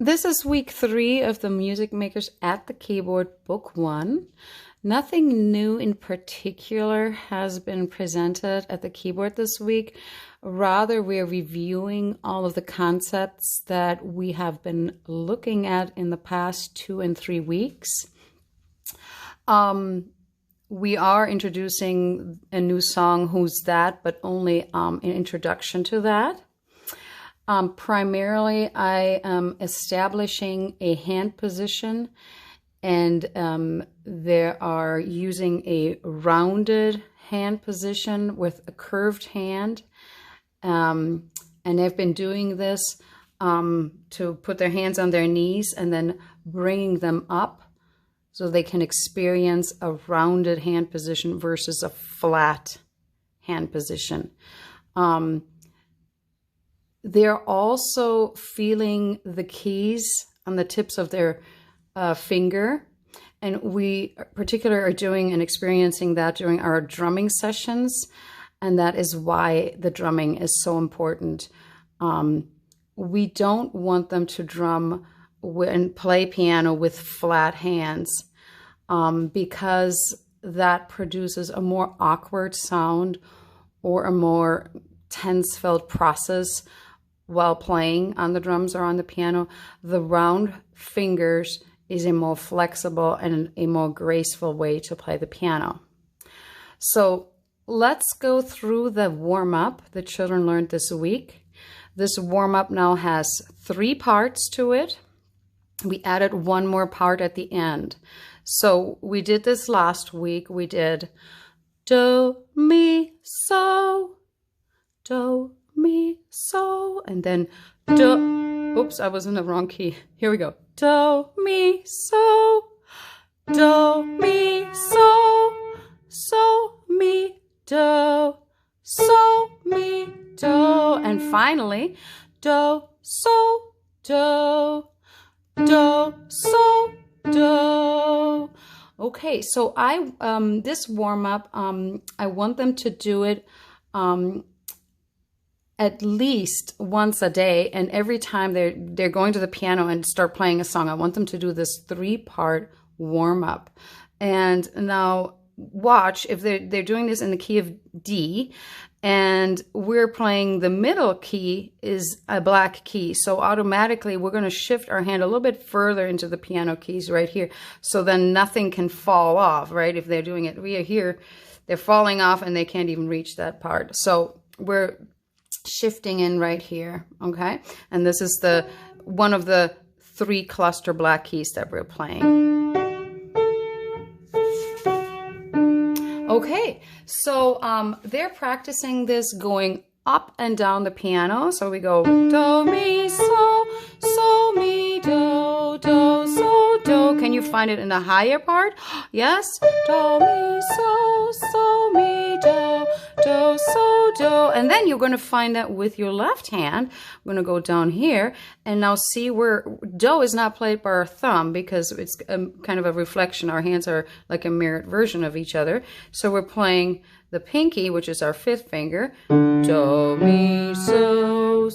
This is week 3 of the Music Makers at the Keyboard, book 1. Nothing new in particular has been presented at the keyboard this week. Rather, we're reviewing all of the concepts that we have been looking at in the past 2 and 3 weeks. We are introducing a new song, Who's That, but only an introduction to that. Primarily, I am establishing a hand position, and they are using a rounded hand position with a curved hand. And they've been doing this to put their hands on their knees and then bringing them up so they can experience a rounded hand position versus a flat hand position. They're also feeling the keys on the tips of their finger. And we particularly are doing and experiencing that during our drumming sessions. And that is why the drumming is so important. We don't want them to drum and play piano with flat hands because that produces a more awkward sound or a more tense felt process while playing on the drums or on the piano. The round fingers is a more flexible and a more graceful way to play the piano. So let's go through the warm-up the children learned this week. This warm-up now has 3 parts to it. We added one more part at the end. So we did this last week. We did do, mi, so, do, mi, so, and then do. Oops, I was in the wrong key. Here we go. Do, mi, so, do, mi, so, so, mi, do, so, mi, do, and finally, do, so, do, do, so, do. Okay, so this warm-up, I want them to do it at least once a day, and every time they're going to the piano and start playing a song, I want them to do this 3-part warm-up. And now watch, if they're doing this in the key of D, and we're playing the middle key is a black key, so automatically we're going to shift our hand a little bit further into the piano keys right here, so then nothing can fall off, right? If they're doing it here, they're falling off and they can't even reach that part. So we're shifting in right here, okay? And this is one of the 3 cluster black keys that we're playing. Okay, so they're practicing this going up and down the piano. So we go do, mi, so, mi, do, do, so, do. Can you find it in the higher part? Yes? Do, mi, so, mi, do, do, so, do. And then you're going to find that with your left hand. I'm going to go down here and now see where do is not played by our thumb because it's kind of a reflection. Our hands are like a mirrored version of each other. So we're playing the pinky, which is our 5th finger. Do, mi, so,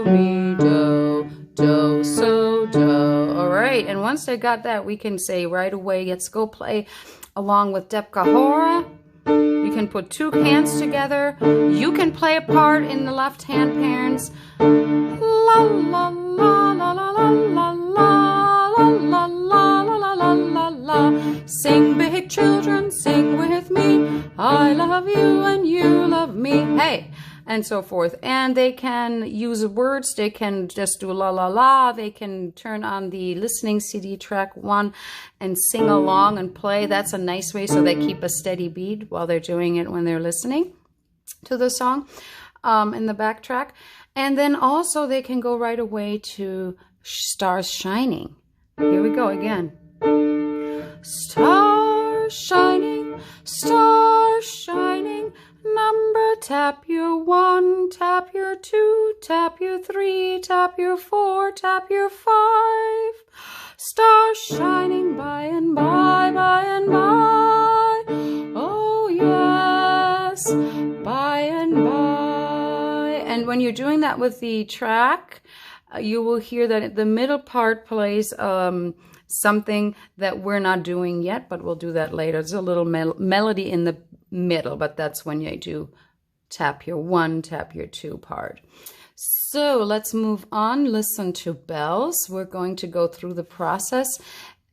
mi, do, do, so, do. All right, and once they got that, we can say right away, let's go play along with Depka Hora. You can put 2 hands together. You can play a part in the left hand patterns. La, la, la, la, la, la, la, la, la, la, la, la, la, la. Sing, big children, sing with me. I love you and you love me. Hey, and so forth. And they can use words. They can just do la la la. They can turn on the listening CD track 1 and sing along and play. That's a nice way so they keep a steady beat while they're doing it when they're listening to the song in the backtrack. And then also they can go right away to Stars Shining. Here we go again. Stars shining, number, tap your 1, tap your 2, tap your 3, tap your 4, tap your 5. Stars shining by and by, by and by. Oh yes, by and by. And when you're doing that with the track, you will hear that the middle part plays something that we're not doing yet, but we'll do that later. There's a little melody in the middle, but that's when you do tap your 1, tap your 2 part. So let's move on. Listen to bells. We're going to go through the process.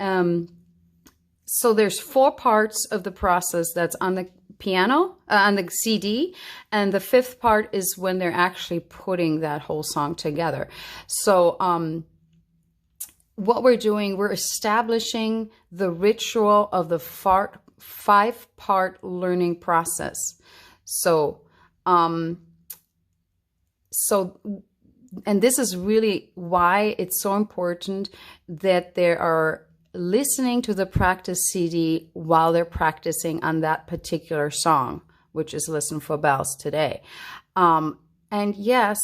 So there's 4 parts of the process that's on the piano, on the CD, and the 5th part is when they're actually putting that whole song together. So what we're doing, we're establishing the ritual of the 5-part learning process. So, and this is really why it's so important that there are listening to the practice CD while they're practicing on that particular song, which is Listen for Bells today. And yes,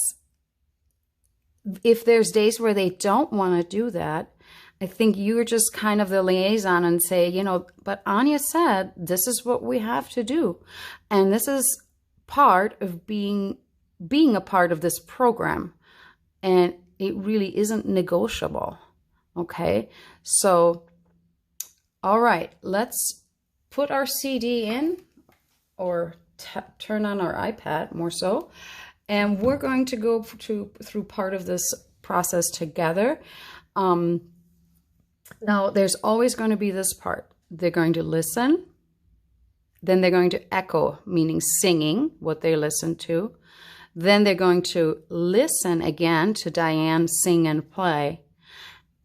if there's days where they don't want to do that, I think you're just kind of the liaison and say, you know, but Anya said, this is what we have to do. And this is part of being a part of this program. And it really isn't negotiable. Okay, so, all right, let's put our CD in, or turn on our iPad, more so, and we're going to go through part of this process together. Now, there's always going to be this part. They're going to listen, then they're going to echo, meaning singing what they listened to. Then they're going to listen again to Diane sing and play.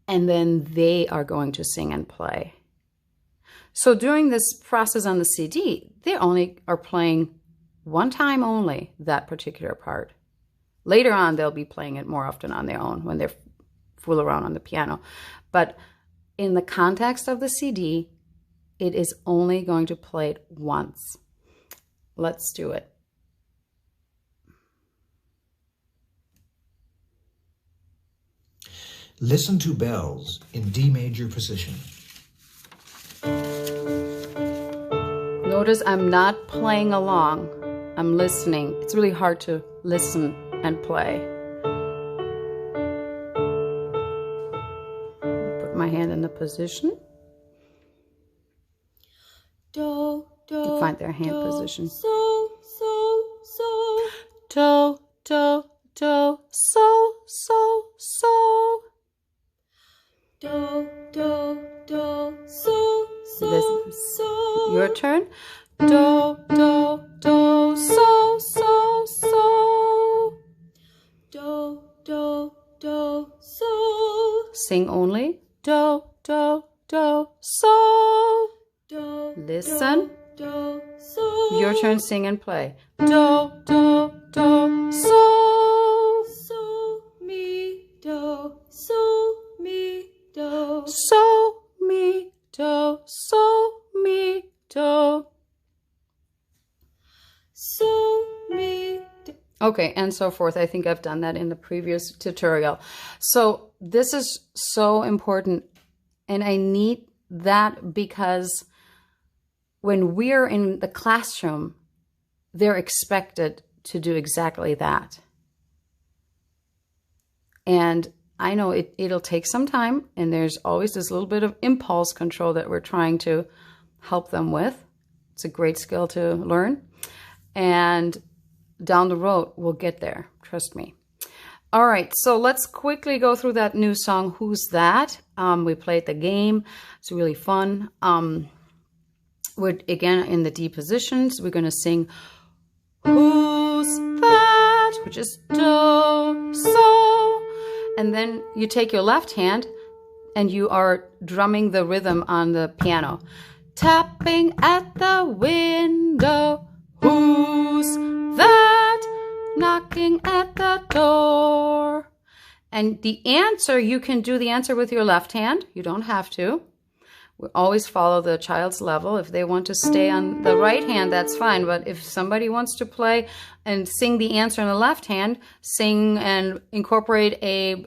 And then they are going to sing and play. So during this process on the CD, they only are playing one time only that particular part. Later on, they'll be playing it more often on their own when they're fool around on the piano. But in the context of the CD, it is only going to play it once. Let's do it. Listen to bells in D major position. Notice I'm not playing along. I'm listening. It's really hard to listen and play. Put my hand in the position. Do, do, You find their hand position. so, so, so. Do, do, do, so, so, so. Do, do, do, so, so, so. Your turn. Do, do, do, so, so, so. Do, do, do, so. Sing only. Do, do, do, so. Do, Listen. do, so. Your turn, sing and play. Do, do, do, so. So, mi, do, so, mi, do. So, mi, do, so, mi, do. So, mi, do. Okay, and so forth. I think I've done that in the previous tutorial. So this is so important, and I need that because when we're in the classroom, they're expected to do exactly that. And I know it'll take some time, and there's always this little bit of impulse control that we're trying to help them with. It's a great skill to learn. And down the road, we'll get there. Trust me. All right, so let's quickly go through that new song, Who's That? We played the game. It's really fun. We're, again, in the D positions. We're going to sing Who's That? Which is do, so. And then you take your left hand and you are drumming the rhythm on the piano. Tapping at the window. Who's that? Knocking at the door. And the answer, you can do the answer with your left hand. You don't have to. We always follow the child's level. If they want to stay on the right hand, that's fine. But if somebody wants to play and sing the answer in the left hand, sing and incorporate a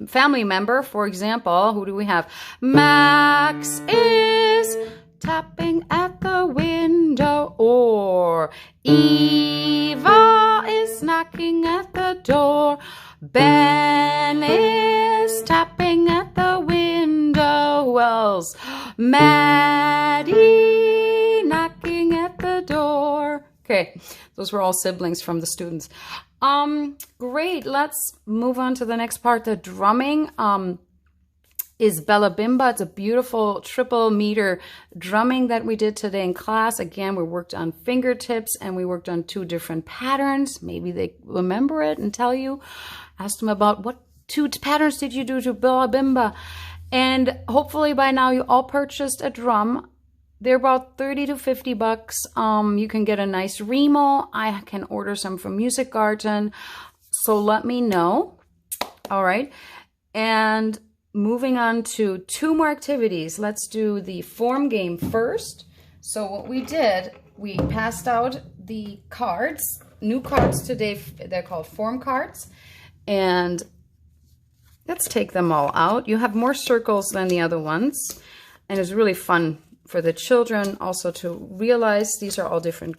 family member, for example, who do we have? Max is tapping at the window, or Eva is knocking at the door. Ben is pencils. Maddie knocking at the door. Okay, those were all siblings from the students. Great. Let's move on to the next part. The drumming is Bella Bimba. It's a beautiful triple meter drumming that we did today in class. Again, we worked on fingertips and we worked on 2 different patterns. Maybe they remember it and tell you. Asked them about what 2 patterns did you do to Bella Bimba. And hopefully by now you all purchased a drum. They're about 30 to 50 bucks. You can get a nice Remo. I can order some from Music Garden. So let me know. All right. And moving on to 2 more activities. Let's do the form game first. So what we did, we passed out the cards, new cards today. They're called form cards. And let's take them all out. You have more circles than the other ones. And it's really fun for the children also to realize these are all different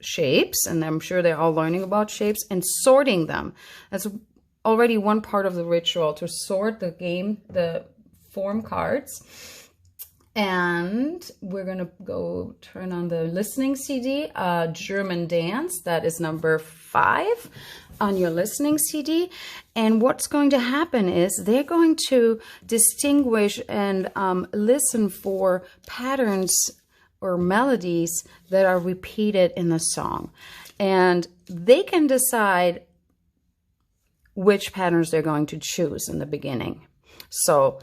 shapes. And I'm sure they're all learning about shapes and sorting them. That's already one part of the ritual, to sort the form cards. And we're going to go turn on the listening CD, German Dance. That is number 5 on your listening CD. And what's going to happen is they're going to distinguish and listen for patterns or melodies that are repeated in the song. And they can decide which patterns they're going to choose in the beginning. So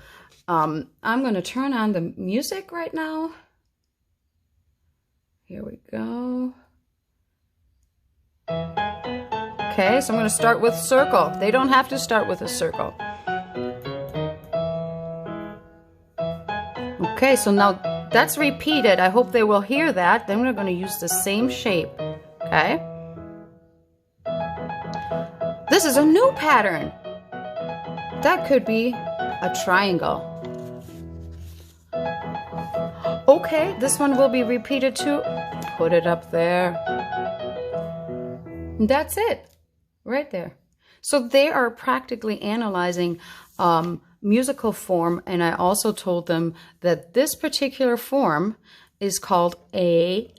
I'm going to turn on the music right now. Here we go. Okay, so I'm going to start with circle. They don't have to start with a circle. Okay, so now that's repeated. I hope they will hear that. Then we're going to use the same shape. Okay. This is a new pattern. That could be a triangle. Okay, this one will be repeated too. Put it up there. That's it. Right there. So they are practically analyzing musical form, and I also told them that this particular form is called A,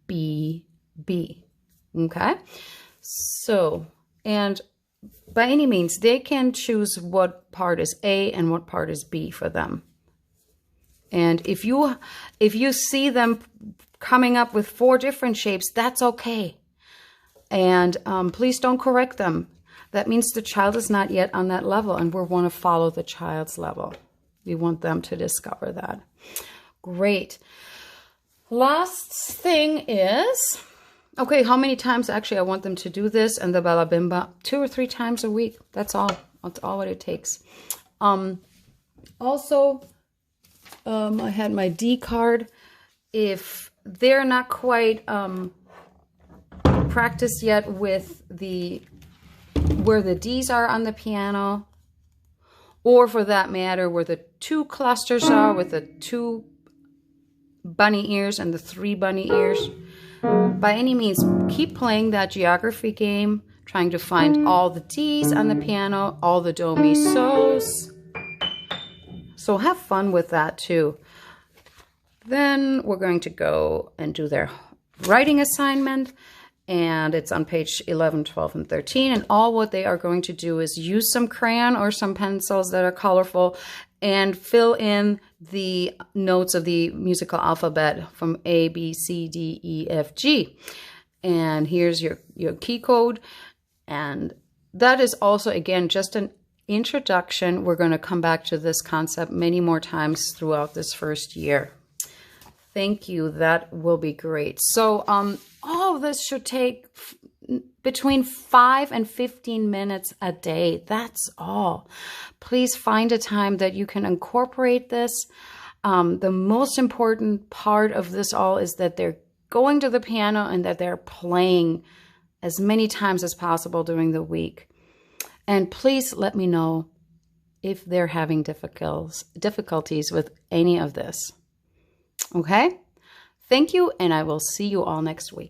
B, B. Okay? So, and by any means, they can choose what part is A and what part is B for them. And if you see them coming up with 4 different shapes, that's okay. And please don't correct them. That means the child is not yet on that level, and we want to follow the child's level. We want them to discover that. Great. Last thing is, okay, how many times actually I want them to do this and the Bella Bimba? 2 or 3 times a week. That's all. That's all what it takes. Also, I had my D card. If they're not quite practiced yet with where the D's are on the piano, or for that matter, where the 2 clusters are with the 2 bunny ears and the 3 bunny ears, by any means, keep playing that geography game, trying to find all the D's on the piano, all the do, mi, so's. So have fun with that too. Then we're going to go and do their writing assignment. And it's on page 11, 12, and 13. And all what they are going to do is use some crayon or some pencils that are colorful and fill in the notes of the musical alphabet from A, B, C, D, E, F, G. And here's your key code. And that is also, again, just an introduction. We're going to come back to this concept many more times throughout this first year. Thank you. That will be great. So all of this should take between 5 and 15 minutes a day. That's all. Please find a time that you can incorporate this. The most important part of this all is that they're going to the piano and that they're playing as many times as possible during the week. And please let me know if they're having difficulties with any of this. Okay? Thank you, and I will see you all next week.